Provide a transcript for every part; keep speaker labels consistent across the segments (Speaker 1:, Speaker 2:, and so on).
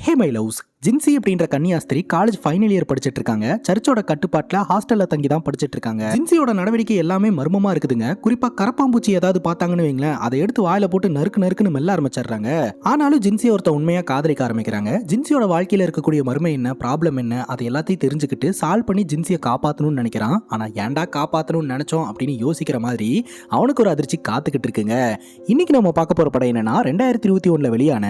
Speaker 1: Hey my loves Jincy அப்படின்ற கன்னியாஸ்திரி college final year படிச்சிட்டு இருக்காங்க. சர்ச்சோட கட்டுப்பாட்டில் ஹாஸ்டல்ல தங்கி தான் படிச்சிட்டு இருக்காங்க. ஜின்சியோட நடவடிக்கை எல்லாமே மர்மமா இருக்குதுங்க. குறிப்பா கரப்பாம்பூச்சி ஏதாவது பார்த்தாங்கன்னு வைங்களேன், அதை எடுத்து வாயில போட்டு நறுக்கு நறுக்குன்னு மெல்ல ஆரம்பிச்சிடுறாங்க. ஆனாலும் ஜின்சி ஒருத்த உண்மையா காதலிக்க ஆரம்பிக்கிறாங்க. ஜின்சியோட வாழ்க்கையில இருக்கக்கூடிய மர்மம் என்ன, ப்ராப்ளம் என்ன, அதை எல்லாத்தையும் தெரிஞ்சுக்கிட்டு சால்வ் பண்ணி ஜின்சியை காப்பாற்றணும்னு நினைக்கிறான். ஆனா ஏன்டா காப்பாற்றணும்னு நினைச்சோம் அப்படின்னு யோசிக்கிற மாதிரி அவனுக்கு ஒரு அதிர்ச்சி காத்துக்கிட்டு இருக்குங்க. இன்னைக்கு நம்ம பார்க்க போற படம் என்னன்னா 2021 வெளியான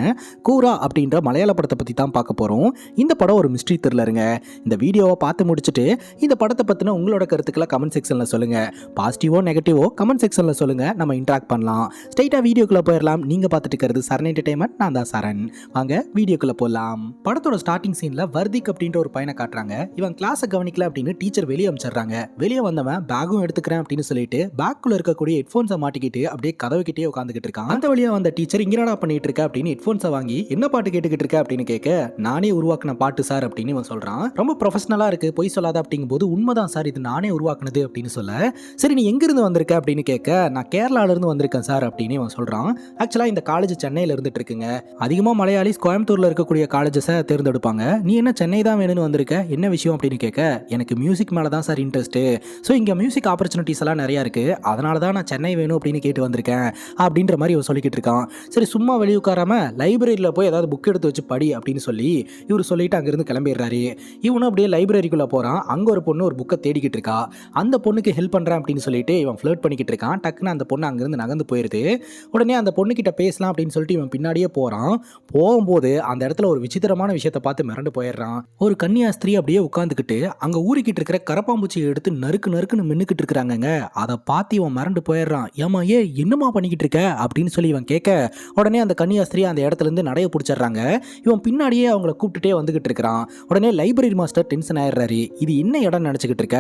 Speaker 1: கூரா அப்படின்ற மலையாள படத்தை பத்தி தான் பார்க்க போறோம். இந்த படம் ஒரு மிஸ்ட்ரி த்ரில்லருங்க. இந்த வீடியோவை பார்த்து முடிச்சுட்டு இந்த படத்தை பத்தின உங்களோட கருத்துக்களை கமெண்ட் செக்ஷன்ல சொல்லுங்க. பாசிட்டிவோ நெகட்டிவோ கமெண்ட் செக்ஷன்ல சொல்லுங்க, நம்ம இன்டராக்ட் பண்ணலாம். ஸ்ட்ரைட்டா வீடியோக்குள்ள போயிடலாம். நீங்க பார்த்துட்டு இருக்கிறது சரண் என்டர்டைன்மெண்ட், நான் தான் சரண். வாங்க வீடியோக்குள்ள போகலாம். படத்தோட ஸ்டார்டிங் சீன்ல வர்திக் அப்படின்ற ஒரு பையனை காட்டுறாங்க. இவன் கிளாஸை கவனிக்கல அப்படின்னு டீச்சர் வெளியே அனுப்பிச்சிடுறாங்க. வெளியே வந்தவன் பேகும் எடுத்துக்கிறேன் அப்படின்னு சொல்லிட்டு பேக்குள்ள இருக்கக்கூடிய ஹெட்ஃபோன்ஸை மாட்டிக்கிட்டு அப்படியே கதவுக்கிட்டே உட்காந்துக்கிட்டு இருக்கான். அந்த வழியா வந்த டீச்சர் இங்க என்னடா பண்ணிட்டு இருக்க அப்படின்னு ஹெட்ஃபோன்ஸை வாங்கி என்ன பாட்டு கேட்டுக்கிட்டு இருக்க அப்படின்னு கேட்க, நானே உருவாக்கின பாட்டு சார் அப்படின்னு இவன் சொல்றான். ரொம்ப ப்ரொஃபஷனலா இருக்கு, பொய் சொல்லாத அப்படிங்கும் போது உண்மைதான் சார், இது நானே உருவாக்குனது அப்படின்னு சொல்ல, சரி நீ எங்க இருந்து வந்திருக்க அப்படின்னு கேட்க, நான் கேரளால இருந்து வந்திருக்கேன் சார் அப்படின்னு இவன் சொல்றான். ஆக்சுவலா இந்த காலேஜ் சென்னையில இருந்துட்டு இருக்குங்க. அதிகமா மலையாளிஸ் கோயம்புத்தூர்ல இருக்கக்கூடிய காலேஜஸை தேர்ந்தெடுப்பாங்க. நீ என்ன சென்னை தான் வேணும்னு வந்திருக்க, என்ன விஷயம் அப்படின்னு கேட்க, எனக்கு மியூசிக் மேல தான் சார் இன்ட்ரெஸ்ட். ஸோ இங்க மியூசிக் ஆப்பர்ச்சுனிட்டிஸ் எல்லாம் நிறைய இருக்கு, அதனால தான் நான் சென்னை வேணும் அப்படின்னு கேட்டு வந்திருக்கேன் அப்படின்ற மாதிரி இவன் சொல்லிக்கிட்டு இருக்கான். சரி சும்மா வெளியே உட்காராம லைப்ரரியில போய் ஏதாவது புக் எடுத்து வச்சு படி அப்படின்னு சொல்லி இவர் சொல்லிட்டு அங்கிருந்து கிளம்பிடுறாரு. இவனும் அப்படியே லைப்ரரிக்குள்ள போறான். அங்க ஒரு பொண்ணு ஒரு புக்கை தேடிக்கிட்டு இருக்கா. அந்த பொண்ணுக்கு ஹெல்ப் பண்றேன் அப்படின்னு சொல்லிட்டு இவன் ஃப்ளர்ட் பண்ணிக்கிட்டு இருக்கான். டக்குன்னு அந்த பொண்ணு அங்கிருந்து நகர்ந்து போயிருது. உடனே அந்த பொண்ணு கிட்ட பேசலாம் அப்படின்னு சொல்லிட்டு இவன் பின்னாடியே போறான். போகும்போது அந்த இடத்துல ஒரு விசித்திரமான விஷயத்தை பார்த்து மிரண்டு போயிடுறான். ஒரு கன்னியாஸ்திரி அப்படியே உட்காந்துக்கிட்டு அங்க ஊறிக்கிட்டு இருக்கிற கரப்பாம்பூச்சியை எடுத்து நறுக்கு நறுக்குன்னு மின்னுக்கிட்டு இருக்கிறாங்க. அதை பார்த்து இவன் மிரண்டு போயிடுறான். ஏமா என்னமா பண்ணிக்கிட்டு இருக்க அப்படின்னு சொல்லி இவன் கேட்க, உடனே அந்த கன்னியாஸ்திரி அந்த இடத்துல இருந்து நடைய பிடிச்சிடுறாங்க. இவன் பின்னாடியே அவங்கள கூப்பிட்டுட்டே வந்துகிட்டு இருக்கிறான். உடனே லைப்ரரி மாஸ்டர் டென்ஷன் ஆயிடுறாரு. இது என்ன இடம் நினைச்சுக்கிட்டு இருக்க,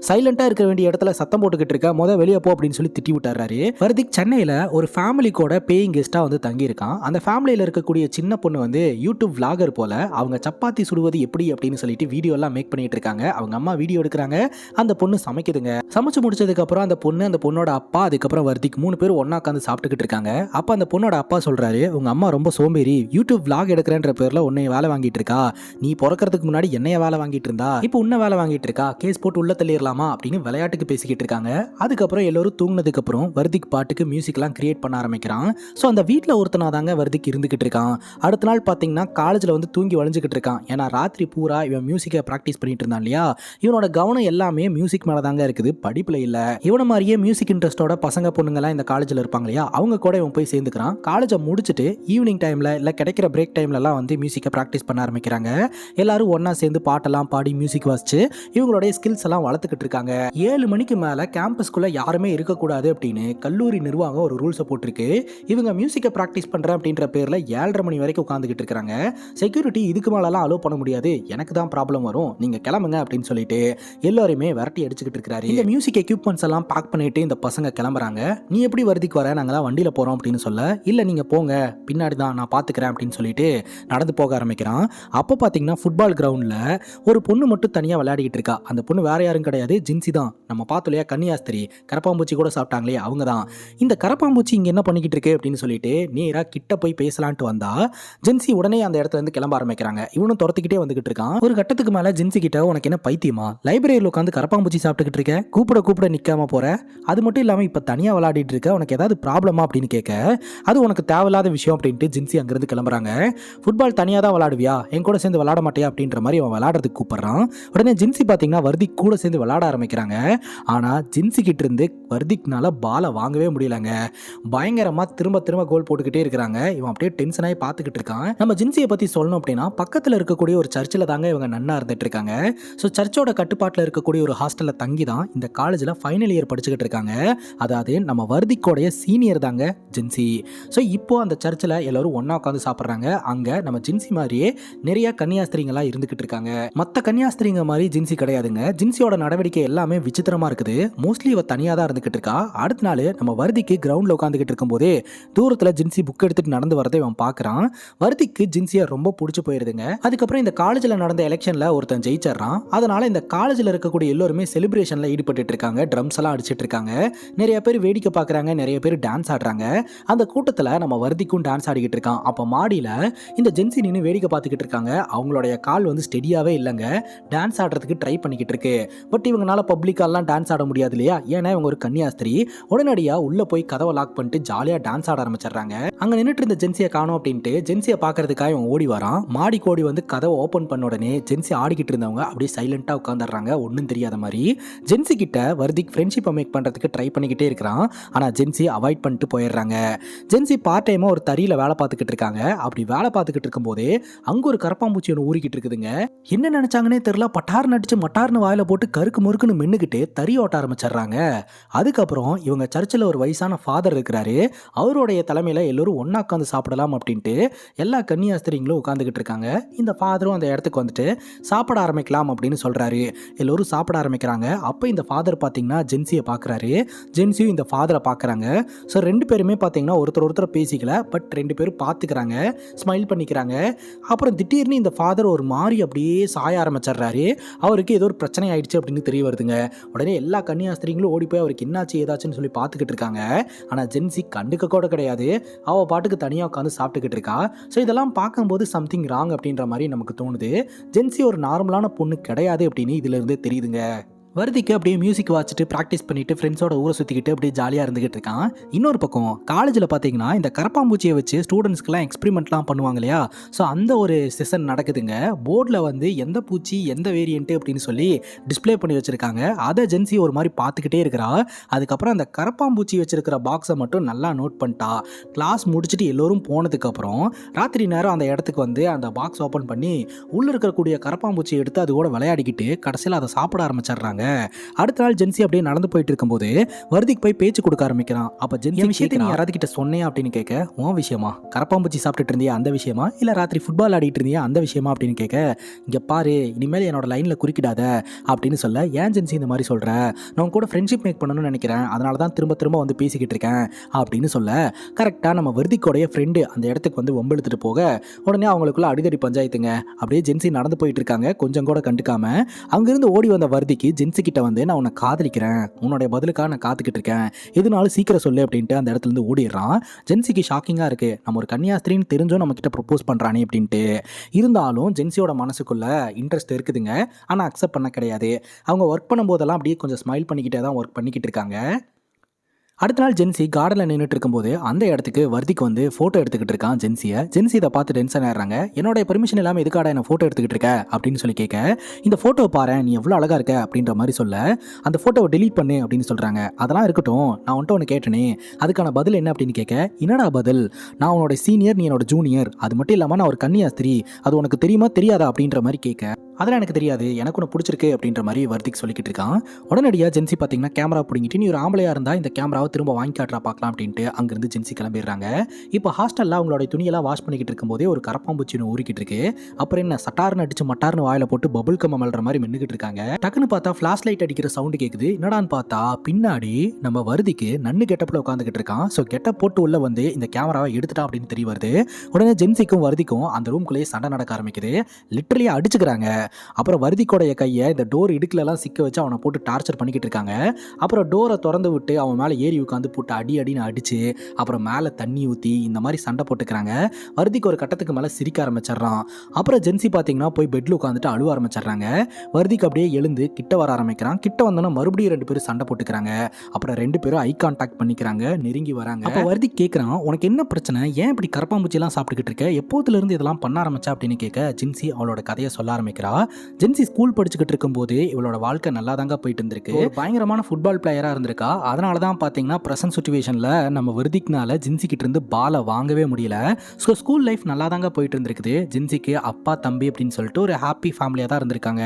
Speaker 1: சைலண்டா இருக்க வேண்டிய இடத்துல சத்தம் போட்டுக்கிட்டு இருக்க, வெளியே போ அப்படின்னு சொல்லி திட்டி விட்டுறாரு. வர்திக் சென்னையில ஒரு ஃபேமிலி கூட பேயிங் கெஸ்டா வந்து தங்கி இருக்கான். அந்த ஃபேமிலியில இருக்கக்கூடிய சின்ன பொண்ணு வந்து யூடியூப் vlogger போல அவங்க சப்பாத்தி சுடுவது எப்படி அப்படின்னு சொல்லிட்டு வீடியோ எல்லாம் மேக் பண்ணிட்டு இருக்காங்க. அவங்க அம்மா வீடியோ எடுக்கிறாங்க, அந்த பொண்ணு சமைக்குதுங்க. சமைச்சு முடிச்சதுக்கு அப்புறம் அந்த பொண்ணு, அந்த பொண்ணோட அப்பா, அதுக்கப்புறம் வர்திக் 3 பேர் ஒண்ணா உட்காந்து சாப்பிட்டுக்கிட்டு இருக்காங்க. அப்ப அந்த பொண்ணோட அப்பா சொல்றாரு, உங்க அம்மா ரொம்ப சோம்பேறி, யூடியூப் vlog எடுக்கிறேன்ற பேர்ல உன்னை வேலை வாங்கிட்டு இருக்கா, நீ பிறக்கிறதுக்கு முன்னாடி என்னைய வேலை வாங்கிட்டு இருந்தா, இப்போ உன்ன வேலை வாங்கிட்டு இருக்கா, கேஸ் போட்டு உள்ள தள்ளிடலாமா அப்படின்னு விளையாட்டுக்கு பேசிக்கிட்டு இருக்காங்க. அதுக்கப்புறம் எல்லாரும் தூங்கினதுக்கு அப்புறம் வர்திக் பாட்டுக்கு மியூசிக் எல்லாம் கிரியேட் பண்ண ஆரம்பிக்கிறான். ஸோ அந்த வீட்டில் ஒருத்தனா தாங்க வர்திக் இருந்துகிட்டு இருக்கான். அடுத்த நாள் பார்த்தீங்கன்னா காலேஜில் வந்து தூங்கி வளைஞ்சிக்கிட்டு இருக்கான். ஏன்னா ராத்திரி பூரா இவன் மியூசிக்கை ப்ராக்டிஸ் பண்ணிட்டு இருந்தான் இல்லையா. இவனோட கவனம் எல்லாமே மியூசிக் மேலே தாங்க இருக்குது, படிப்பில் இல்லை. இவனை மாதிரியே மியூசிக் இன்ட்ரெஸ்டோட பசங்க பொண்ணுங்கெல்லாம் இந்த காலேஜில் இருப்பாங்க இல்லையா, அவங்க கூட இவன் போய் சேர்ந்துக்கிறான். காலேஜை முடிச்சுட்டு ஈவினிங் டைமில் இல்லை கிடைக்கிற பிரேக் டைம்லலாம் வந்து மியூசிக்கை ப்ராக்டிஸ் பண்ண ஆரம்பிக்கிறாங்க. எல்லாரும் ஒன்னா சேர்ந்து பாட்டெல்லாம் பாடி மியூசிக் வாசிச்சு இவங்களுடைய ஸ்கில்ஸ் எல்லாம் வளர்த்துக்கிட்டு இருக்காங்க. 7 மணிக்கு மேல கேம்பஸ்குள்ள யாருமே இருக்கக்கூடாது அப்படின்னு கல்லூரி நிர்வாகம் ஒரு ரூல்ஸை போட்டிருக்கு. இவங்க மியூசிக்கை ப்ராக்டிஸ் பண்றேன் அப்படின்ற பேர்ல 7:30 மணி வரைக்கும் உட்காந்துக்கிட்டு இருக்காங்க. செக்யூரிட்டி இதுக்கு மேலலாம் அலோவ் பண்ண முடியாது, எனக்கு தான் ப்ராப்ளம் வரும், நீங்க கிளம்புங்க அப்படின்னு சொல்லிட்டு எல்லாருமே விரட்டி அடிச்சுக்கிட்டு இருக்காரு. இந்த மியூசிக் எக்யூப்மெண்ட்ஸ் எல்லாம் பேக் பண்ணிட்டு இந்த பசங்க கிளம்புறாங்க. நீ எப்படி வர்திக்கு வர, நாங்களாம் வண்டியில போறோம் அப்படின்னு சொல்ல, இல்ல நீங்க போங்க பின்னாடி தான் நான் பாத்துக்கிறேன் அப்படின்னு சொல்லிட்டு நடந்து போக ஆரம்பிக்கிறான். அப்போ பார்த்தீங்கன்னா ஃபுட்பால் கிரவுண்டில் ஒரு பொண்ணு மட்டும் தனியாக விளையாடிக்கிட்டு இருக்கா. அந்த பொண்ணு வேற யாரும் கிடையாது, ஜின்சி தான். நம்ம பார்த்தோம் இல்லையா கன்னியாஸ்திரி, கரப்பாம்பூச்சி கூட சாப்பிட்டாங்களே அவங்க தான். இந்த கரப்பாம்பூச்சி இங்கே என்ன பண்ணிக்கிட்டு இருக்கு அப்படின்னு சொல்லிட்டு நேராக கிட்ட போய் பேசலான்ட்டு வந்தா ஜின்சி உடனே அந்த இடத்துல இருந்து கிளம்ப ஆரம்பிக்கிறாங்க. இவனும் துரத்திக்கிட்டே வந்துகிட்டு இருக்கான். ஒரு கட்டத்துக்கு மேலே ஜின்சி கிட்ட, உனக்கு என்ன பைத்தியமா, லைப்ரரியில் உட்காந்து கரப்பாம்பூச்சி சாப்பிட்டுக்கிட்டு இருக்க, கூப்பிட கூப்பிட நிற்காம போற, அது மட்டும் இல்லாமல் இப்போ தனியாக விளையாடிட்டு இருக்க, உனக்கு ஏதாவது ப்ராப்ளமா அப்படின்னு கேட்க, அது உனக்கு தேவையில்லாத விஷயம் அப்படின்ட்டு ஜின்சி அங்கிருந்து கிளம்புறாங்க. ஃபுட்பால் தனியாக தான் விளையாடுவியா, என் கூட சேர்ந்து விளையாட மாட்டியா அப்படின்ற மாதிரி அவன் விளையாடுறதுக்கு கூப்பிடுறான். உடனே ஜின்சி பார்த்தீங்கன்னா வர்திக் கூட சேர்ந்து விளையாட ஆரம்பிக்கிறாங்க. ஆனால் ஜின்சி கிட்ட இருந்து வர்திக்னால பாலை வாங்கவே முடியலங்க. பயங்கரமா திரும்ப திரும்ப கோல் போட்டுக்கிட்டே இருக்கிறாங்க. இவன் அப்படியே டென்ஷனாகி பார்த்துக்கிட்டு இருக்கான். நம்ம ஜின்சியை பற்றி சொல்லணும் அப்படின்னா பக்கத்தில் இருக்கக்கூடிய ஒரு சர்ச்சில் தாங்க இவங்க நன்னா இருந்துட்டு இருக்காங்க. ஸோ சர்ச்சோட கட்டுப்பாட்டில் இருக்கக்கூடிய ஒரு ஹாஸ்டலில் தங்கி தான் இந்த காலேஜில் ஃபைனல் இயர் படிச்சுக்கிட்டு இருக்காங்க. அதாவது நம்ம வர்திக்கோடைய சீனியர் தாங்க ஜின்சி. ஸோ இப்போ அந்த சர்ச்சில் எல்லாரும் ஒன்றா உட்காந்து சாப்பிட்றாங்க. அங்கே நம்ம ஜின்சி மாதிரியே நிறைய கன்னியாஸ்திரிங்களா இருந்துகிட்டு இருக்காங்க. மற்ற கன்னியாஸ்திரிங்க மாதிரி ஜின்சி கிடையாதுங்க. ஜின்சியோட நடவடிக்கை எல்லாமே விசித்திரமா இருக்குது. மோஸ்ட்லி இவ தனியா தான் இருந்துகிட்டு இருக்கா. அடுத்த நாள் நம்ம வர்திக்கு கிரவுண்ட்ல உட்காந்துக்கிட்டு இருக்கும்போதே தூரத்துல ஜின்சி புக் எடுத்துட்டு நடந்து வரதை இவன் பாக்குறான். வர்திக்கு ஜின்சியை ரொம்ப பிடிச்சு போயிருதுங்க. அதுக்கப்புறம் இந்த காலேஜ்ல நடந்த எலெக்ஷன்ல ஒருத்தன் ஜெயிச்சிடறான். அதனால இந்த காலேஜ்ல இருக்கக்கூடிய எல்லாருமே செலிப்ரேஷன்ல ஈடுபட்டு இருக்காங்க. ட்ரம்ஸ் எல்லாம் அடிச்சிட்டு இருக்காங்க. நிறைய பேர் வேடிக்கை பாக்குறாங்க, நிறைய பேர் டான்ஸ் ஆடுறாங்க. அந்த கூட்டத்துல நம்ம வர்திக்கும் டான்ஸ் ஆடிக்கிட்டு இருக்கான். அப்ப மாடியில இந்த ஜென்சி நின்று வேடிக்கை பார்த்துக்கிட்டு பண்ணிக்கிட்டு இருக்காங்க. அவங்களுடைய கால் வந்து ஸ்டெடியாவே இல்லைங்க. டான்ஸ் ஆடுறதுக்கு ட்ரை பண்ணிக்கிட்டு இருக்கு. பட் இவங்கனால பப்ளிக்காலாம் டான்ஸ் ஆட முடியாது இல்லையா? ஏன்னா இவங்க ஒரு கன்னியாஸ்திரி. உடனடியாக உள்ள போய் கதவை லாக் பண்ணிட்டு ஜாலியாக டான்ஸ் ஆட ஆரம்பிச்சிடுறாங்க. அங்கே நின்றுட்டு இருந்த ஜென்சியை காணோம் அப்படின்ட்டு ஜென்சியை பார்க்கறதுக்காக இவன் ஓடி வரான். மாடி கோடி வந்து கதவை ஓப்பன் பண்ண உடனே ஜென்சி ஆடிக்கிட்டு இருந்தவங்க அப்படியே சைலண்டாக உட்காந்துடுறாங்க, ஒன்றும் தெரியாத மாதிரி. ஜென்சி கிட்ட வர்திக் ஃப்ரெண்ட்ஷிப்பை மேக் பண்ணுறதுக்கு ட்ரை பண்ணிக்கிட்டே இருக்கிறான். ஆனால் ஜென்சி அவாய்ட் பண்ணிட்டு போயிடுறாங்க. ஜென்சி பார்ட் டைமாக ஒரு தறியில் வேலை பார்த்துக்கிட்டு இருக்காங்க. அப்படி வேலை பார்த்துக்கிட்டு இருக்கும்போதே அங்கே ஒரு கரப்பாம்பூச்சி ஒன்று ஊறிக்கிட்டு இருக்குதுங்க. என்ன நினைச்சாங்கன்னே தெரியல, பட்டார்னு அடிச்சு மட்டார்னு வாயில போட்டு கருக்கு முறுக்குன்னு மென்னுக்கிட்டு தறி ஓட்ட ஆரம்பிச்சிடுறாங்க. அதுக்கப்புறம் இவங்க சர்ச்சில் ஒரு வயசான ஃபாதர் இருக்கிறாரு. அவருடைய தலைமையில் எல்லோரும் ஒன்றா உட்காந்து சாப்பிடலாம் அப்படின்ட்டு எல்லா கன்னியாஸ்திரிங்களும் உட்காந்துக்கிட்டு இருக்காங்க. இந்த ஃபாதரும் அந்த இடத்துக்கு வந்துட்டு சாப்பிட ஆரம்பிக்கலாம் அப்படின்னு சொல்கிறாரு. எல்லோரும் சாப்பிட ஆரம்பிக்கிறாங்க. அப்போ இந்த ஃபாதர் பார்த்தீங்கன்னா ஜென்சியை பார்க்குறாரு. ஜென்சியும் இந்த ஃபாதரை பார்க்குறாங்க. ஸோ ரெண்டு பேருமே பார்த்தீங்கன்னா ஒருத்தர் பேசிக்கல, பட் ரெண்டு பேரும் பார்த்துக்கிறாங்க, ஸ்மைல் பண்ணிக்கிறாங்க. அப்புறம் திடீர்னு இந்த ஃபாதர் ஒரு மாதிரி அப்படியே சாய ஆரம்பிச்சிடுறாரு. அவருக்கு ஏதோ ஒரு பிரச்சனை ஆயிடுச்சு அப்படின்னு தெரிய வருதுங்க. உடனே எல்லா கன்னியாஸ்திரிங்களும் ஓடி போய் அவருக்கு என்னாச்சு ஏதாச்சுன்னு சொல்லி பார்த்துக்கிட்டு இருக்காங்க. ஆனால் ஜென்சி கண்டுக்க கூட கிடையாது. அவள் பாட்டுக்கு தனியாக உட்காந்து சாப்பிட்டுக்கிட்டு இருக்கா. ஸோ இதெல்லாம் பார்க்கும்போது சம்திங் ராங் அப்படின்ற மாதிரி நமக்கு தோணுது. ஜென்சி ஒரு நார்மலான பொண்ணு கிடையாது அப்படின்னு இதுல இருந்தே தெரியுதுங்க. வர்திக்கு அப்படியே மியூசிக் வாசிச்சுட்டு ப்ராக்டிஸ் பண்ணிட்டு ஃப்ரெண்ட்ஸோட ஊரை சுற்றிக்கிட்டு அப்படியே ஜாலியாக இருந்துகிட்டு இருக்கான். இன்னொரு பக்கம் காலேஜில் பார்த்தீங்கன்னா இந்த கரப்பாம்பூச்சியை வச்சு ஸ்டூடெண்ட்ஸ்க்குலாம் எக்ஸ்பெரிமெண்ட்லாம் பண்ணுவாங்க இல்லையா? ஸோ அந்த ஒரு செஷன் நடக்குதுங்க. போர்டில் வந்து எந்த பூச்சி எந்த வேரியண்ட்டு அப்படின்னு சொல்லி டிஸ்பிளே பண்ணி வச்சுருக்காங்க. அதை ஜென்சி ஒரு மாதிரி பார்த்துக்கிட்டே இருக்கிறா. அதுக்கப்புறம் அந்த கரப்பாம்பூச்சி வச்சிருக்கிற பாக்ஸை மட்டும் நல்லா நோட் பண்ணிட்டா. கிளாஸ் முடிச்சுட்டு எல்லோரும் போனதுக்கப்புறம் ராத்திரி நேரம் அந்த இடத்துக்கு வந்து அந்த பாக்ஸ் ஓப்பன் பண்ணி உள்ளே இருக்கக்கூடிய கரப்பாம்பூச்சியை எடுத்து அது கூட விளையாடிக்கிட்டு கடைசியில் அதை சாப்பிட ஆரம்பிச்சிடுறாங்க. அடுத்த நாள் ஜென்சி அப்படியே நடந்து போயிட்டு இருக்கும்போது வர்திக் போய் பேச்சு கொடுக்க ஆரம்பிக்கிறான். அப்ப ஜென்சி விஷயத்தை நீ யாராவது கிட்ட சொன்னியா அப்படின்னு கேட்க, உன் விஷயமா? கரப்பாம்பூச்சி சாப்பிட்டுட்டு இருந்தியா அந்த விஷயமா, இல்ல ராத்திரி ஃபுட்பால் ஆடிட்டு இருந்தியா அந்த விஷயமா அப்படின்னு கேட்க, இங்க பாரு இனிமேல் என்னோட லைன்ல குறுக்கிடாத அப்படின்னு சொல்ல, ஏன் ஜென்சி இந்த மாதிரி சொல்ற? நான் கூட ஃப்ரெண்ட்ஷிப் மேக் பண்ணணும்னு நினைக்கிறேன், அதனால தான் திரும்ப திரும்ப வந்து பேசிக்கிட்டு இருக்கேன் அப்படின்னு சொல்ல, கரெக்டா நம்ம வர்திக்கோடைய ஃப்ரெண்டு அந்த இடத்துக்கு வந்து வம்பெழுத்துட்டு போக உடனே அவங்களுக்குள்ள அடிதடி பஞ்சாயத்துங்க. அப்படியே ஜென்சி நடந்து போயிட்டு இருக்காங்க, கொஞ்சம் கூட கண்டுக்காம. அங்கிருந்து ஓடி வந்த வர்திக்கு ஜென்சி கிட்ட வந்து, நான் உன்னை காதலிக்கிறேன், உன்னுடைய பதிலுக்காக நான் காத்துக்கிட்டு இருக்கேன், எதுனாலும் சீக்கிரம் சொல்லு அப்படின்ட்டு அந்த இடத்துல இருந்து ஓடிடுறான். ஜென்சிக்கு ஷாக்கிங்கா இருக்கு, நம்ம ஒரு கன்னியாஸ்திரின்னு தெரிஞ்சும் நம்ம கிட்ட ப்ரப்போஸ் பண்றானே அப்படின்ட்டு. இருந்தாலும் ஜென்சியோட மனசுக்குள்ள இன்ட்ரெஸ்ட் இருக்குதுங்க, ஆனா அக்செப்ட் பண்ண கிடையாது. அவங்க ஒர்க் பண்ணும்போதெல்லாம் அப்படியே கொஞ்சம் ஸ்மைல் பண்ணிக்கிட்டே தான் ஒர்க் பண்ணிக்கிட்டு இருக்காங்க. அடுத்த நாள் ஜென்சி கார்டனில் நின்றுட்டு இருக்கும்போது அந்த இடத்துக்கு வர்திக்கு வந்து ஃபோட்டோ எடுத்துக்கிட்டு இருக்கான் ஜென்சியை. ஜென்சி இதை பார்த்து டென்ஷன் ஆயிடுறாங்க. என்னோட பெர்மிஷன் இல்லாமல் எதுக்காக என்ன ஃபோட்டோ எடுத்துக்கிட்டு இருக்க அப்படின்னு சொல்லி கேட்க, இந்த ஃபோட்டோவை பாரு நீ எவ்வளோ அழகாக இருக்க அப்படின்ற மாதிரி சொல்ல, அந்த ஃபோட்டோவை டெலீட் பண்ணு அப்படின்னு சொல்கிறாங்க. அதெல்லாம் இருக்கட்டும், நான் வந்துட்டு ஒன்று கேட்டேனே அதுக்கான பதில் என்ன அப்படின்னு கேட்க, என்னடா பதில்? நான் உன்னோட சீனியர், நீ என்னோட ஜூனியர், அது மட்டும் இல்லாமல் நான் ஒரு கன்னியாஸ்திரி, அது உனக்கு தெரியுமா தெரியாதா அப்படின்ற மாதிரி கேட்க, அதெல்லாம் எனக்கு தெரியாது, எனக்கு ஒன்று பிடிச்சிருக்கு அப்படின்ற மாதிரி வர்திக் சொல்லிக்கிட்டு இருக்கான். உடனடியாக ஜென்சி பார்த்தீங்கன்னா கேமரா பிடிங்கிட்டு, நீ ஒரு ஆம்பளையாக இருந்தால் இந்த கேமராவை திரும்ப வாங்கி காட்டுறா பார்க்கலாம் அப்படின்ட்டு அங்கிருந்து ஜென்சி கிளம்பிடுறாங்க. இப்போ ஹாஸ்டலில் அவங்களோட துணியெல்லாம் வாஷ் பண்ணிக்கிட்டு இருக்கும்போதே ஒரு கரப்பாம்பூச்சி ஊறிக்கிட்டு இருக்கு. அப்புறம் என்ன சட்டார்னு அடிச்சு மட்டார்னு வாயில போட்டு பபுள் கம் அமல்ற மாதிரி மென்னுக்கிட்டு இருக்காங்க. டக்குன்னு பார்த்தா ஃபிளாஷ் லைட் அடிக்கிற சவுண்டு கேட்குது. என்னடான்னு பார்த்தா பின்னாடி நம்ம வர்திக்கு நன்னு கெட்டப்பில் உட்காந்துக்கிட்டு இருக்கான். ஸோ கெட்டப் போட்டு உள்ள வந்து இந்த கேமராவை எடுத்துட்டா அப்படின்னு தெரிய வருது. உடனே ஜென்சிக்கும் வர்திக்கும் அந்த ரூம்குள்ளேயே சண்டை நடக்க ஆரம்பிக்குது. லிட்டரலியா அடிச்சுக்கிறாங்க. அப்புறம் வர்திக்கோடைய கையை இந்த டோர் இடுக்குலலாம் சிக்க வச்சு அவனை போட்டு டார்ச்சர் பண்ணிக்கிட்டு இருக்காங்க. அப்புறம் டோரை திறந்து விட்டு அவன் மேலே ஏறி உட்காந்து போட்டு அடின்னு அடிச்சு அப்புறம் மேலே தண்ணி ஊற்றி இந்த மாதிரி சண்டை போட்டுக்கிறாங்க. வர்திக்கு ஒரு கட்டத்துக்கு மேலே சிரிக்க ஆரம்பிச்சிடுறான். அப்புறம் ஜென்சி பார்த்தீங்கன்னா போய் பெட்டில் உட்காந்துட்டு அழுவ ஆரம்பிச்சிடுறாங்க. வர்திக்கு அப்படியே எழுந்து கிட்ட வர ஆரம்பிக்கிறான். கிட்ட வந்தோன்னா மறுபடியும் ரெண்டு பேரும் சண்டை போட்டுக்கிறாங்க. அப்புறம் ரெண்டு பேரும் ஐ கான்டாக்ட் பண்ணிக்கிறாங்க, நெருங்கி வராங்க. அப்போ வர்திக் கேட்குறான், உனக்கு என்ன பிரச்சனை, ஏன் இப்படி கரப்பாம்பூச்சிலாம் சாப்பிட்டுக்கிட்டு இருக்க, எப்போதுல இருந்து இதெல்லாம் பண்ண ஆரம்பிச்சா அப்படின்னு கேட்க, ஜென்சி அவளோட கதையை சொல்ல ஆரம்பிக்கிறா. ஜென்சி ஸ்கூல் படிச்சுக்கிட்டு இருக்கும்போது இவளோட வாழ்க்கை நல்லா தாங்க போயிட்டு இருந்திருக்கு. பயங்கரமான ஃபுட்பால் பிளேயரா இருந்திருக்கா. அதனால தான் பார்த்தீங்கன்னா பிரசன்ட் சிச்சுவேஷன்ல நம்ம வர்திக்னால ஜென்சி கிட்ட இருந்து பாலை வாங்கவே முடியல. ஸோ ஸ்கூல் லைஃப் நல்லா தாங்க போயிட்டு இருந்திருக்குது. ஜென்சிக்கு அப்பா தம்பி அப்படின்னு சொல்லிட்டு ஒரு ஹாப்பி ஃபேமிலியாக தான் இருந்திருக்காங்க.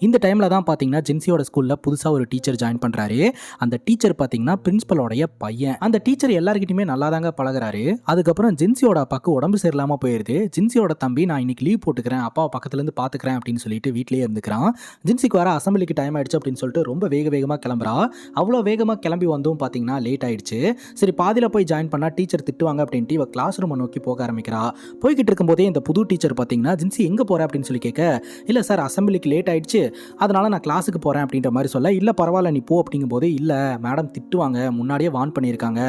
Speaker 1: இந்த டைமில் தான் பார்த்தீங்கன்னா ஜென்சியோட ஸ்கூலில் புதுசாக ஒரு டீச்சர் ஜாயின் பண்ணுறாரு. அந்த டீச்சர் பார்த்தீங்கன்னா பிரின்சிபலோடைய பையன். அந்த டீச்சர் எல்லாருக்கிட்டையுமே நல்லா தாங்க பழகுறாரு. அதுக்கப்புறம் ஜென்சியோட அப்பாவுக்கு உடம்பு சரியில்லாமல் போயிடுது. ஜென்சியோட தம்பி, நான் இன்னைக்கு லீவ் போட்டுக்கிறேன், அப்பா பக்கத்துலேருந்து பார்த்துக்கிறேன் அப்படின்னு சொல்லி சொல்லிட்டு வீட்லேயே இருந்துக்கிறான். ஜின்சிக்கு வர அசம்பிளிக்கு டைம் ஆயிடுச்சு அப்படின்னு சொல்லிட்டு ரொம்ப வேகமாக கிளம்புறா. அவ்வளோ வேகமாக கிளம்பி வந்தும் பார்த்தீங்கன்னா லேட் ஆயிடுச்சு. சரி பாதியில் போய் ஜாயின் பண்ணால் டீச்சர் திட்டுவாங்க அப்படின்ட்டு இவ கிளாஸ் ரூமை நோக்கி போக ஆரம்பிக்கிறா. போய்கிட்டு இருக்கும்போதே இந்த புது டீச்சர் பார்த்தீங்கன்னா ஜின்சி எங்கே போகிற அப்படின்னு சொல்லி கேட்க, இல்லை சார் அசம்பிளிக்கு லேட் ஆயிடுச்சு, அதனால நான் கிளாஸுக்கு போகிறேன் அப்படின்ற மாதிரி சொல்ல, இல்லை பரவாயில்ல நீ போ அப்படிங்கும்போது, இல்லை மேடம் திட்டுவாங்க, முன்னாடியே வார்ன் பண்ணியிருக்காங்க,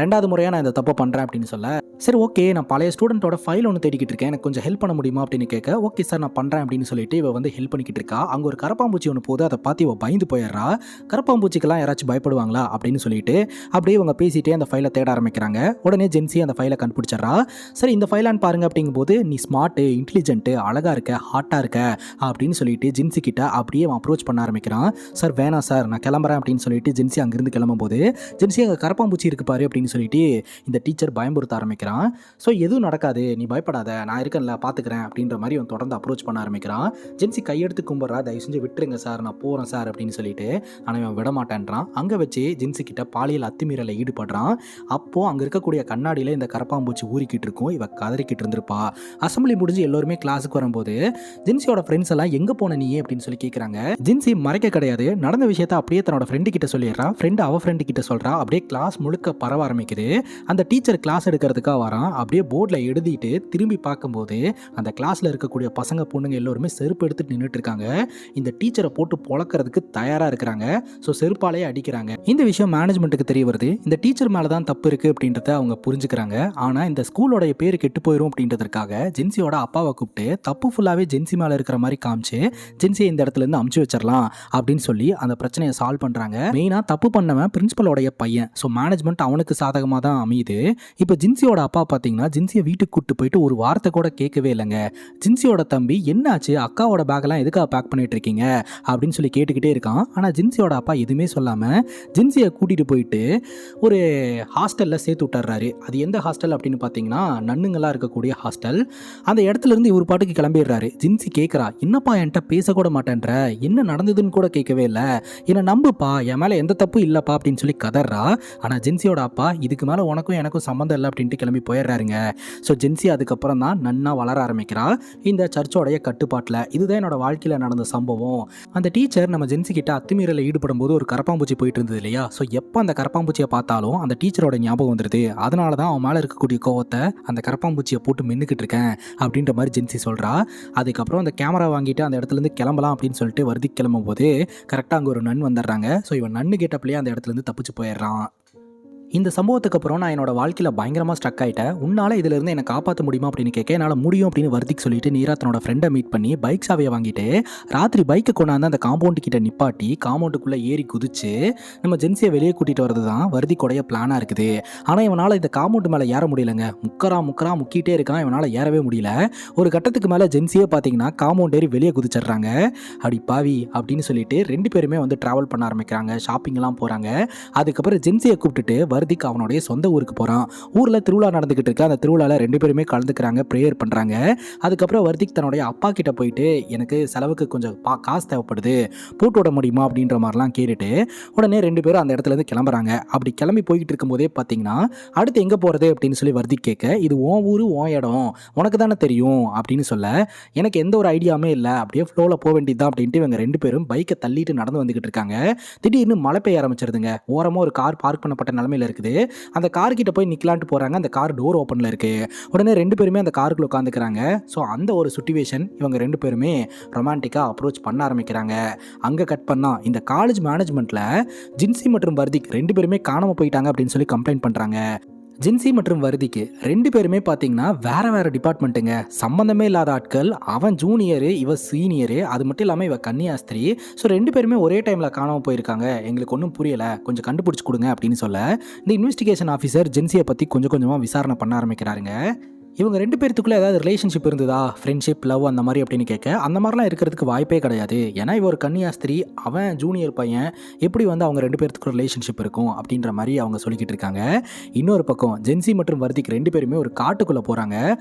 Speaker 1: 2வது முறையாக நான் இந்த தப்பை பண்ணுறேன் அப்படின்னு சொல்ல, சரி ஓகே நான் பழைய ஸ்டூடெண்ட்டோட ஃபைல் ஒன்று தேடிக்கிட்டு இருக்கேன், எனக்கு கொஞ்சம் ஹெல்ப் பண்ண முடியுமா அப்படின்னு கேட்க, ஓகே சார் நான் பண்ணுறேன் அப்படின்னு சொல்லிட்டு இவ வந்து ஹெல்ப் பண்ணிக்கிட்டு இருக்கா. அங்கே ஒரு கரப்பாம்பூச்சி ஒன்று போகுது, அதை பார்த்து இவ பயந்து போயிடுறா. கரப்பாம்பூச்சிக்கெல்லாம் யாராச்சும் பயப்படுவாங்களா அப்படின்னு சொல்லிட்டு அப்படியே இவங்க பேசிகிட்டே அந்த ஃபைலை தேட ஆரம்பிக்கிறாங்க. உடனே ஜென்சி அந்த ஃபைலை கண்டுபிடிச்சிட்றா. சரி இந்த ஃபைலான்னு பாருங்க அப்படிங்கும்போது, நீ ஸ்மார்ட்டு, இன்டெலிஜென்ட்டு, அழகாக இருக்க, ஹாட்டாக இருக்க அப்படின்னு சொல்லிட்டு ஜென்சி கிட்ட அப்படியே அவன் அப்ரோச் பண்ண ஆரம்பிக்கிறான். சார் வேணாம் சார் நான் கிளம்புறேன் அப்படின்னு சொல்லிட்டு ஜென்சி அங்கேருந்து கிளம்பும்போது, ஜென்சி அங்கே கரப்பாம்பூச்சி இருக்கு பாரு அப்படின்னு சொல்லிட்டு இந்த டீச்சர் பயமுறுத்த ஆரம்பிக்கிறான். ஸோ எதுவும் நடக்காது, நீ பயப்படாத, நான் இருக்கேன்ல பார்த்துக்கிறேன் அப்படின்ற மாதிரி அவன் தொடர்ந்து அப்ரோச் பண்ண ஆரம்பிக்கிறான். ஜென்சி கையெடுத்து கும்பிட்றா, தயவு செஞ்சு விட்டுருங்க சார் நான் போகிறேன் சார் அப்படின்னு சொல்லிட்டு. ஆனால் அவன் விட மாட்டேன்றான். அங்கே வச்சு ஜென்சி கிட்ட பாலியல் அத்துமீறலை ஈடுபடுறான். அப்போது அங்கே இருக்கக்கூடிய கண்ணாடியில் இந்த கரப்பாம்பூச்சி ஊறிக்கிட்டு இருக்கும். இவ கதறிக்கிட்டு இருந்திருப்பா. அசம்பிளி முடிஞ்சு எல்லோருமே கிளாஸுக்கு வரும்போது ஜென்சியோட ஃப்ரெண்ட்ஸ் எல்லாம் எங்கே போன நீ அப்படின்னு சொல்லி கேட்குறாங்க. ஜென்சி மறைக்க கிடையாது, நடந்த விஷயத்த அப்படியே தன்னோட ஃப்ரெண்டு கிட்ட சொல்லிடுறா. ஃப்ரெண்டு அவ ஃப்ரெண்டு கிட்ட சொல்கிறா. அப்படியே கிளாஸ் முழுக்க பரவ ஆரம்பிக்குது. அந்த டீச்சர் கிளாஸ் எடுக்கிறதுக்காக வரான். அப்படியே போர்டில் எழுதிட்டு திரும்பி பார்க்கும்போது அந்த கிளாஸில் இருக்கக்கூடிய பசங்க பொண்ணுங்க எல்லோருமே செருப்பு எடுத்துட்டு நின்றுட்டு இருக்காங்க. இந்த டீச்சரை போட்டு பொழக்கிறதுக்கு தயாராக இருக்கிறாங்க. ஸோ செருப்பாலேயே அடிக்கிறாங்க. இந்த விஷயம் மேனேஜ்மெண்ட்டுக்கு தெரிய வருது. இந்த டீச்சர் மேலே தான் தப்பு இருக்குது அப்படின்றத அவங்க புரிஞ்சுக்கிறாங்க. ஆனால் இந்த ஸ்கூலோடைய பேர் கெட்டு போயிடும் அப்படின்றதுக்காக ஜென்சியோட அப்பாவை கூப்பிட்டு தப்பு ஃபுல்லாகவே ஜென்சி மேலே இருக்கிற மாதிரி காமிச்சு ஜென்சியை இந்த இடத்துல இருந்து அமுச்சு வச்சிடலாம் அப்படின்னு சொல்லி அந்த பிரச்சனையை சால்வ் பண்ணுறாங்க. மெயினாக தப்பு பண்ணவன் பிரின்சிபலோடைய பையன். ஸோ மேனேஜ்மெண்ட் அவனுக்கு சாதகமாக தான் அமையுது. இப்போ ஜின்சியோட அப்பா பார்த்தீங்கன்னா ஜின்சியை வீட்டுக்கு கூப்பிட்டு போயிட்டு ஒரு வார்த்தை கூட கேட்கவே இல்லைங்க. ஜின்சியோட தம்பி என்னாச்சு, அக்காவோட பேக்கெல்லாம் எதுக்காக பேக் பண்ணிட்டு இருக்கீங்க அப்படின்னு சொல்லி கேட்டுக்கிட்டே இருக்கான். ஆனால் ஜின்சியோட அப்பா எதுவுமே சொல்லாமல் ஜின்சியை கூட்டிகிட்டு போயிட்டு ஒரு ஹாஸ்டலில் சேர்த்து விட்டுறாரு. அது எந்த ஹாஸ்டல் அப்படின்னு பார்த்தீங்கன்னா நன்னுங்களாக இருக்கக்கூடிய ஹாஸ்டல். அந்த இடத்துல இருந்து இவர் பாட்டுக்கு கிளம்பிடுறாரு. ஜின்சி கேட்குறா, என்னப்பா என்கிட்ட பேசக்கூட மாட்டேன்ற, என்ன நடந்ததுன்னு கூட கேட்கவே இல்லை, என்னை நம்புப்பா, என் மேலே எந்த தப்பு இல்லைப்பா அப்படின்னு சொல்லி கதறா. ஆனால் ஜின்சியோட அப்பா இதுக்கு மேலே உனக்கும் எனக்கும் சம்மந்தம் இல்லை அப்படின்ட்டு கிளம்பி போயிடுறாருங்க. ஸோ ஜென்சி அதுக்கப்புறம் தான் நன்னா வளர ஆரம்பிக்கிறா இந்த சர்ச்சோடைய கட்டுப்பாட்டில். இதுதான் என்னோட வாழ்க்கையில் நடந்த சம்பவம். அந்த டீச்சர் நம்ம ஜென்சி கிட்ட அத்துமீறலில் ஈடுபடும் போது ஒரு கரப்பாம்பூச்சி போயிட்டு இருந்தது இல்லையா. ஸோ எப்போ அந்த கரப்பாம்பூச்சியை பார்த்தாலும் அந்த டீச்சரோட ஞாபகம் வந்துடுது. அதனால தான் அவன் மேலே இருக்கக்கூடிய கோவத்தை அந்த கரப்பாம்பூச்சியை போட்டு மின்னுக்கிட்டு இருக்கேன் அப்படின்ற மாதிரி ஜென்சி சொல்கிறா. அதுக்கப்புறம் அந்த கேமரா வாங்கிட்டு அந்த இடத்துலேருந்து கிளம்பலாம் அப்படின்னு சொல்லிட்டு வருதி கிளம்பும் போது கரெக்டாக அங்கே ஒரு நன் வந்துடுறாங்க. ஸோ இவன் நன்னு கேட்டப்பலேயே அந்த இடத்துலேருந்து தப்பிச்சு போயிடுறான். இந்த சம்பவத்துக்கு அப்புறம் நான் என்னோட வாழ்க்கையில் பயங்கரமாக ஸ்ட்ரக் ஆகிட்டேன். உன்னால் இதிலிருந்து என்னை காப்பாற்ற முடியுமா அப்படின்னு கேட்க, என்னால் முடியும் அப்படின்னு வர்த்திக்கு சொல்லிட்டு நீரா தன்னோட ஃப்ரெண்டை மீட் பண்ணி பைக் சாவியை வாங்கிட்டு ராத்திரி பைக்கை கொண்டாந்து அந்த காம்பவுண்டு கிட்ட நிப்பாட்டி காம்பவுண்டுக்குள்ளே ஏறி குதிச்சு நம்ம ஜென்சியை வெளியே கூட்டிகிட்டு வரது தான் வர்த்திக்கோடைய பிளானாக இருக்குது. ஆனால் இவனால் இந்த காம்பவுண்டு மேலே ஏற முடியலைங்க. முக்கிட்டே இருக்கான். இவனால் ஏறவே முடியல. ஒரு கட்டத்துக்கு மேலே ஜென்சியே பார்த்தீங்கன்னா காம்பவுண்ட் ஏறி வெளியே குதிச்சிடுறாங்க. அப்படி பாவி அப்படின்னு சொல்லிட்டு 2 பேருமே வந்து ட்ராவல் பண்ண ஆரம்பிக்கிறாங்க. ஷாப்பிங்லாம் போகிறாங்க. அதுக்கப்புறம் ஜென்சியை கூப்பிட்டுட்டு வர்திக் அவனுடைய சொந்த ஊருக்கு போகிறான். ஊரில் திருவிழா நடந்துக்கிட்டு இருக்கு. அந்த திருவிழாவில் 2 பேருமே கலந்துக்கிறாங்க, ப்ரேயர் பண்ணுறாங்க. அதுக்கப்புறம் வர்திக் தன்னுடைய அப்பா கிட்ட போயிட்டு எனக்கு செலவுக்கு கொஞ்சம் காசு தேவைப்படுது, போட்டு விட முடியுமா அப்படின்ற மாதிரிலாம் கேட்டுட்டு உடனே 2 பேரும் அந்த இடத்துலேருந்து கிளம்புறாங்க. அப்படி கிளம்பி போய்கிட்டு இருக்கும்போதே பார்த்தீங்கன்னா அடுத்து எங்கே போகிறது அப்படின்னு சொல்லி வர்திக் கேட்க, இது உன் ஊர் உன் இடம், உனக்கு தானே தெரியும் அப்படின்னு சொல்ல, எனக்கு எந்த ஒரு ஐடியாவுமே இல்லை, அப்படியே ஃப்ளோவில் போக வேண்டியதுதான் அப்படின்ட்டு இவங்க 2 பேரும் பைக்கை தள்ளிட்டு நடந்து வந்துக்கிட்டு இருக்காங்க. திடீர்னு மழை பெய்ய ஆரம்பிச்சிருதுங்க. ஓரமாக ஒரு கார் பார்க் பண்ணப்பட்ட நிலமையில இருக்குது. அந்த கார் கிட்ட போய் நிக்கலான்ட்டு போறாங்க. அந்த கார் டோர் ஓப்பன்ல இருக்கு. உடனே 2 பேருமே அந்த காருக்குள்ள உட்காந்துக்கிறாங்க. ஸோ அந்த ஒரு சிச்சுவேஷன் இவங்க 2 பேருமே ரொமான்டிக்கா அப்ரோச் பண்ண ஆரம்பிக்கிறாங்க. அங்க கட் பண்ணா இந்த காலேஜ் மேனேஜ்மெண்ட்ல ஜின்சி மற்றும் வர்திக் 2 பேருமே காணாம போயிட்டாங்க அப்படின்னு சொல்லி கம்ப்ளைண்ட் பண்றாங்க. ஜின்சி மற்றும் வர்திக்கு 2 பேருமே பார்த்தீங்கன்னா வேறு டிபார்ட்மெண்ட்டுங்க. சம்மந்தமே இல்லாத ஆட்கள். அவன் ஜூனியரு, இவ சீனியரு. அது மட்டும் இல்லாமல் இவ கன்னியாஸ்திரி. ஸோ 2 பேருமே ஒரே டைமில் காணாமல் போயிருக்காங்க. எங்களுக்கு ஒன்றும் புரியலை, கொஞ்சம் கண்டுபிடிச்சி கொடுங்க அப்படின்னு சொல்ல இந்த இன்வெஸ்டிகேஷன் ஆஃபீஸர் ஜின்சியை பற்றி கொஞ்சம் கொஞ்சமாக விசாரணை பண்ண ஆரம்பிக்கிறாருங்க. இவங்க 2 பேர்த்துக்குள்ளே ஏதாவது ரிலேஷன்ஷிப் இருந்ததா, ஃப்ரெண்ட்ஷிப், லவ் அந்த மாதிரி அப்படின்னு கேட்க, அந்த மாதிரிலாம் இருக்கிறதுக்கு வாய்ப்பே கிடையாது. ஏன்னா இவ ஒரு கன்னியாஸ்திரி, அவன் ஜூனியர் பையன், எப்படி வந்து அவங்க 2 பேர்த்துக்கு ரிலேஷன்ஷிப் இருக்கும் அப்படின்ற மாதிரி அவங்க சொல்லிக்கிட்டு இருக்காங்க. இன்னொரு பக்கம் ஜென்சி மற்றும் வர்திக் 2 பேருமே ஒரு காட்டுக்குள்ளே போகிறாங்க.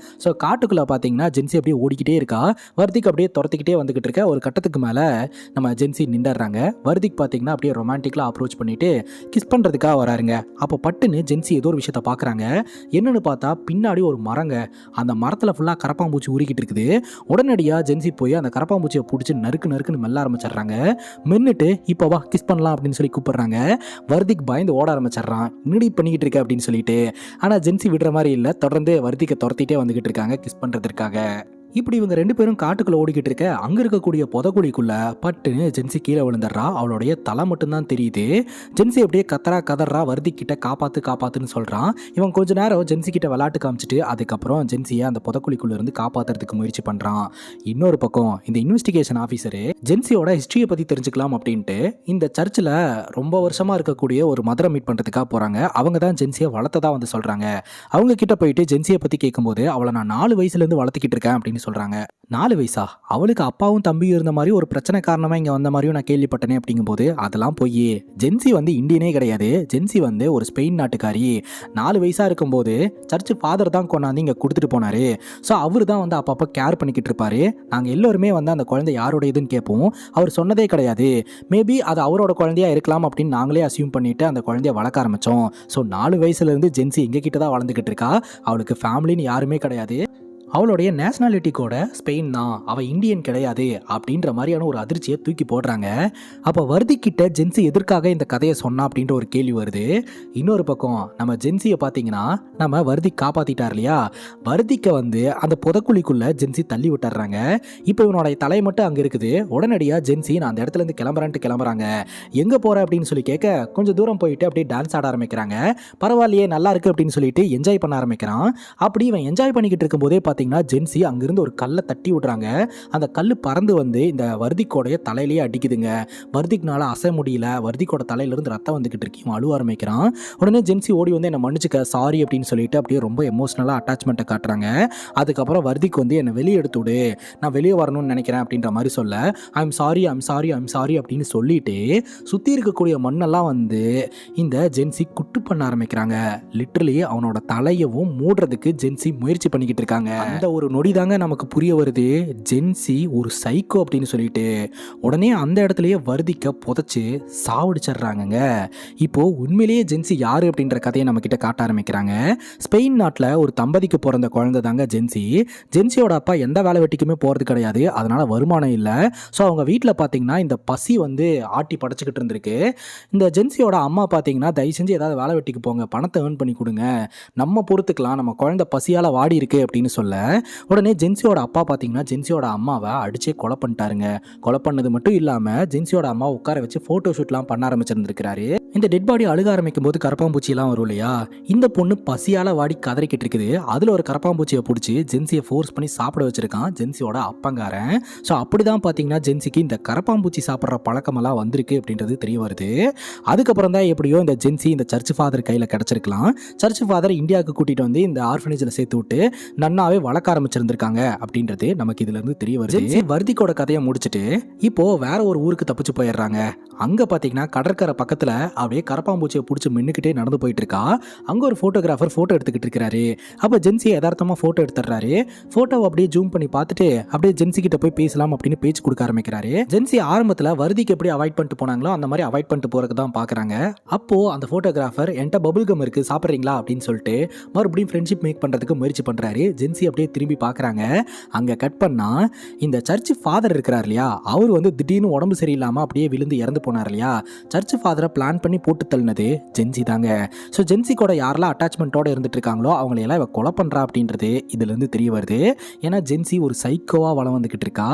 Speaker 1: ஸோ காட்டுக்குள்ளே பார்த்தீங்கன்னா ஜென்சி அப்படியே ஓடிக்கிட்டே இருக்கா, வர்திக் அப்படியே துரத்திக்கிட்டே வந்துக்கிட்டு இருக்க. ஒரு கட்டத்துக்கு மேலே நம்ம ஜென்சி நின்றுறாங்க. வர்திக் பார்த்தீங்கன்னா அப்படியே ரொமான்டிக்கலாக அப்ரோச் பண்ணிட்டு கிஸ் பண்ணுறதுக்காக வராருங்க. அப்போ பட்டுன்னு ஜென்சி ஏதோ ஒரு விஷயத்தை பார்க்குறாங்க. என்னன்னு பார்த்தா பின்னாடி ஒரு மரங்க. அந்த மரத்தில் ஃபுல்லாக கரப்பாம்பூச்சி உருக்கிட்டு இருக்குது. உடனடியாக ஜென்சி போய் அந்த கரப்பாம்பூச்சியை பிடிச்சி நறுக்குன்னு மெல்ல ஆரம்பிச்சிடுறாங்க. மென்னுட்டு இப்போ வா கிஸ் பண்ணலாம் அப்படின்னு சொல்லி கூப்பிடுறாங்க. வர்திக் பயந்து ஓட ஆரம்பிச்சிடுறான். என்னடி பண்ணிக்கிட்டு இருக்க அப்படின்னு சொல்லிட்டு. ஆனால் ஜென்சி விடுற மாதிரி இல்லை, தொடர்ந்து வர்திக்கை துரத்திட்டே வந்துகிட்டு இருக்காங்க கிஸ் பண்ணுறதுக்காக. இப்படி இவங்க 2 பேரும் காட்டுக்குள்ள ஓடிக்கிட்டு இருக்க அங்க இருக்கக்கூடிய புதக்குழிக்குள்ள பட்டுன்னு ஜென்சி கீழே விழுந்துடுறா. அவளுடைய தலை மட்டும்தான் தெரியுது. ஜென்சி அப்படியே கதறா வர்தி கிட்ட காப்பாத்துன்னு சொல்றான். இவன் கொஞ்ச நேரம் ஜென்சி கிட்ட விளையாட்டு காமிச்சிட்டு அதுக்கப்புறம் ஜென்சியை அந்த புதக்குழிக்குள்ள இருந்து காப்பாத்துறதுக்கு முயற்சி பண்றான். இன்னொரு பக்கம் இந்த இன்வெஸ்டிகேஷன் ஆஃபீஸரு ஜென்சியோட ஹிஸ்டரியை பத்தி தெரிஞ்சுக்கலாம் அப்படின்ட்டு இந்த சர்ச்சில் ரொம்ப வருஷமா இருக்கக்கூடிய ஒரு மதரை மீட் பண்றதுக்காக போறாங்க. அவங்க தான் ஜென்சியை வளர்த்ததா வந்து சொல்றாங்க. அவங்க கிட்ட போயிட்டு ஜென்சியை பத்தி கேட்கும்போது அவளை நான் 4 வயசுல இருந்து வளர்த்துக்கிட்டு இருக்கேன் அப்படின்னு சொல்றாங்க. 4 வயசா? அவளுக்கு அப்பாவும் தம்பியும் இருந்த மாதிரி ஒரு பிரச்சனை காரணமா இங்க வந்த மாதிரியும் நான் கேள்விப்பட்டனே அப்படிங்கும்போது அதெல்லாம் போய் ஜென்சி வந்து இந்தியனே கிடையாது. ஜென்சி வந்து ஒரு ஸ்பெயின் நாட்டுக்காரி. 4 வயசா இருக்கும்போது சர்ச் ஃபாதர் தான் கொண்டாந்து இங்க கொடுத்துட்டு போனாரு. ஸோ அவர் தான் வந்து அப்பப்போ கேர் பண்ணிக்கிட்டு இருப்பாரு. நாங்கள் எல்லோருமே வந்து அந்த குழந்தை யாரோடையதுன்னு கேட்போம். அவர் சொன்னதே கிடையாது. மேபி அது அவரோட குழந்தையா இருக்கலாம் அப்படின்னு நாங்களே அசியூம் பண்ணிட்டு அந்த குழந்தைய வளர்க்க ஆரம்பிச்சோம். ஸோ 4 வயசுல இருந்து ஜென்சி எங்க கிட்ட தான் வளர்ந்துகிட்டு இருக்கா. அவளுக்கு ஃபேமிலின்னு யாருமே கிடையாது. அவளுடைய நேஷனாலிட்டி கூட ஸ்பெயின் தான், அவள் இந்தியன் கிடையாது அப்படின்ற மாதிரியான ஒரு அதிர்ச்சியை தூக்கி போடுறாங்க. அப்போ வர்திக்கிட்ட ஜென்சி எதற்காக இந்த கதையை சொன்னா அப்படின்ற ஒரு கேள்வி வருது. இன்னொரு பக்கம் நம்ம ஜென்சியை பார்த்தீங்கன்னா நம்ம வர்தி காப்பாற்றிட்டார் இல்லையா, வர்திக்கை வந்து அந்த புதக்குழிக்குள்ள ஜென்சி தள்ளி விட்டுறாங்க. இப்போ இவனுடைய தலை மட்டும் அங்கே இருக்குது. உடனடியாக ஜென்சி நான் அந்த இடத்துல இருந்து கிளம்புறாங்க. எங்கே போகிற அப்படின்னு சொல்லி கேட்க கொஞ்சம் தூரம் போயிட்டு அப்படியே டான்ஸ் ஆட ஆரம்பிக்கிறாங்க. பரவாயில்லையே நல்லா இருக்கு அப்படின்னு சொல்லிட்டு என்ஜாய் பண்ண ஆரம்பிக்கிறான். அப்படி இவன் என்ஜாய் பண்ணிக்கிட்டு இருக்கும்போதே ஜென்சி அங்கிருந்து ஒரு கல்லை தட்டி விடுறாங்க. அந்த கல்லு பறந்து வந்து இந்த வர்திக்கோடைய தலையிலேயே அடிக்குதுங்க. வர்திக்னால அசை முடியல. வர்திக்கோட தலையிலிருந்து ரத்தம் வந்துகிட்டு இருக்கு. அழுவ ஆரம்பிக்கிறான். உடனே ஜென்சி ஓடி வந்து என்ன மன்னிச்சுக்க சாரி அப்படின்னு சொல்லிட்டு அப்படியே ரொம்ப எமோஷனலா அட்டாச்மெண்ட்டை காட்டுறாங்க. அதுக்கப்புறம் வர்திக் வந்து என்னை வெளியே எடுத்து விடு, நான் வெளியே வரணும்னு நினைக்கிறேன் அப்படின்ற மாதிரி சொல்ல ஐம் சாரி அப்படின்னு சொல்லிட்டு சுற்றி இருக்கக்கூடிய மண்ணெல்லாம் வந்து இந்த ஜென்சி குட்டு பண்ண ஆரம்பிக்கிறாங்க. லிட்டரலி அவனோட தலையவும் மூடுறதுக்கு ஜென்சி முயற்சி பண்ணிக்கிட்டு இருக்காங்க. அந்த ஒரு நொடி தாங்க நமக்கு புரிய வருது ஜென்சி ஒரு சைக்கோ அப்படின்னு சொல்லிட்டு. உடனே அந்த இடத்துலயே வர்திக்க புதைச்சு சாவடிச்சிடுறாங்க. இப்போ உண்மையிலேயே ஜென்சி யாரு அப்படின்ற கதையை நம்ம கிட்ட காட்ட ஆரம்பிக்கிறாங்க. ஸ்பெயின் நாட்டில் ஒரு தம்பதிக்கு பிறந்த குழந்தை தாங்க ஜென்சி. ஜென்சியோட அப்பா எந்த வேலை வெட்டிக்குமே போறது கிடையாது. அதனால வருமானம் இல்லை. ஸோ அவங்க வீட்டில் பார்த்தீங்கன்னா இந்த பசி வந்து ஆட்டி படைச்சிக்கிட்டு இருந்திருக்கு. இந்த ஜென்சியோட அம்மா பார்த்தீங்கன்னா தயவு செஞ்சு ஏதாவது வேலை வெட்டிக்கு போங்க, பணத்தை ஏர்ன் பண்ணி கொடுங்க, நம்ம பொறுத்துக்கலாம், நம்ம குழந்தை பசியால் வாடி இருக்கு அப்படின்னு சொல்ல உடனே ஜென்சியோட அப்பா பார்த்தீங்கன்னா ஜென்சியோட அம்மாவை அடிச்சே கொலை பண்ணிட்டாருங்க. கொலை பண்ணது மட்டும் இல்லாமல் ஜென்சியோட அம்மா உட்கார வச்சு ஃபோட்டோ ஷூட்லாம் பண்ண ஆரம்பிச்சிருந்துருக்காரு. இந்த டெட் பாடி அழுக ஆரம்பிக்கும் போது கரப்பாம்பூச்சியெல்லாம் வரும் இல்லையா, இந்த பொண்ணு பசியால் வாடி கதறிக்கிட்டு இருக்குது. அதில் ஒரு கரப்பாம்பூச்சியை பிடிச்சி ஜென்சியை ஃபோர்ஸ் பண்ணி சாப்பிட வச்சிருக்கான் ஜென்சியோட அப்பங்காரன். ஸோ அப்படி தான் பார்த்தீங்கன்னா ஜென்சிக்கு இந்த கரப்பாம்பூச்சி சாப்பிட்ற பழக்கமெல்லாம் வந்திருக்கு அப்படின்றது தெரிய வருது. அதுக்கப்புறம் தான் எப்படியோ இந்த ஜென்சி இந்த சர்ச் ஃபாதர் கையில் கிடச்சிருக்கலாம். சர்ச் ஃபாதர் இந்தியாவுக்கு கூட்டிகிட்டு வந்து இந்த ஆர்ஃபனேஜில் சேர்த்து விட்டு நன்னாவே வளர்க்க ஆரம்பிச்சிருந்திருக்காங்க அப்படின்றது நமக்கு இதுல இருந்து தெரிய வருது. வர்திக்கோட கதையை முடிச்சுட்டு இப்போ வேற ஒரு ஊருக்கு தப்பிச்சு போயிடுறாங்க. அங்க பாத்தீங்கன்னா கடற்கரை பக்கத்துல அப்படியே கரப்பாம்பூச்சியை பிடிச்சி மின்னுக்கிட்டே நடந்து போயிட்டு இருக்கா. அங்க ஒரு போட்டோகிராஃபர் போட்டோ எடுத்துக்கிட்டு இருக்காரு. அப்ப ஜென்சியை யதார்த்தமா போட்டோ எடுத்துறாரு. போட்டோவை அப்படியே ஜூம் பண்ணி பார்த்துட்டு அப்படியே ஜென்சி கிட்ட போய் பேசலாம் அப்படின்னு பேச்சு கொடுக்க ஆரம்பிக்கிறாரு. ஜென்சி ஆரம்பத்துல வர்திக்கு எப்படி அவாய்ட் பண்ணிட்டு போனாங்களோ அந்த மாதிரி அவாய்ட் பண்ணிட்டு போறதுக்கு தான் பாக்குறாங்க. அப்போ அந்த போட்டோகிராஃபர் என்கிட்ட பபுள் கம் இருக்கு சாப்பிட்றீங்களா அப்படின்னு சொல்லிட்டு மறுபடியும் ஃப்ரெண்ட்ஷிப் மேக் பண்றதுக்கு முயற்சி பண்றாரு. ஜென்சி அப்படியே திரும்பி பார்க்குறாங்க. அங்கே கட் பண்ணால் இந்த சர்ச் ஃபாதர் இருக்கிறார் இல்லையா, அவர் வந்து திடீர்னு உடம்பு சரியில்லாமல் அப்படியே விழுந்து இறந்து போனார் இல்லையா, சர்ச் ஃபாதரை பிளான் பண்ணி போட்டு தள்ளினது ஜென்சி தாங்க. ஸோ ஜென்சி கூட யாரெல்லாம் அட்டாச்மெண்ட்டோடு இருந்துட்டு இருக்காங்களோ அவங்களையெல்லாம் இவ கொலை பண்ணுறா அப்படின்றது இதுலேருந்து தெரிய வருது. ஏன்னா ஜென்சி ஒரு சைக்கோவாக வளம் வந்துக்கிட்டு இருக்கா.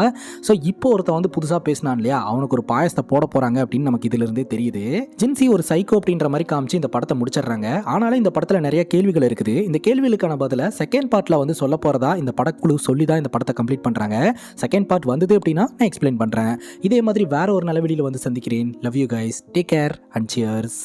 Speaker 1: ஸோ இப்போ ஒருத்தன் வந்து புதுசாக பேசினான் இல்லையா, அவனுக்கு ஒரு பாயசத்தை போட போகிறாங்க அப்படின்னு நமக்கு இதிலிருந்தே தெரியுது. ஜென்சி ஒரு சைக்கோ அப்படின்ற மாதிரி காமிச்சு இந்த படத்தை முடிச்சிடுறாங்க. ஆனாலும் இந்த படத்தில் நிறைய கேள்விகள் இருக்குது. இந்த கேள்விகளுக்கான பதிலை செகண்ட் பார்ட்டில் வந்து சொல்ல போகிறதா இந்த படக்குழு சொல்லி தான் இந்த படத்தை கம்ப்ளீட் பண்ணுறாங்க. செகண்ட் பார்ட் வந்தது அப்படின்னா நான் எக்ஸ்பிளைன் பண்ணுறேன். இதே மாதிரி வேற ஒரு நல்ல வீடியோவில் வந்து சந்திக்கிறேன். Love you guys, take care and cheers.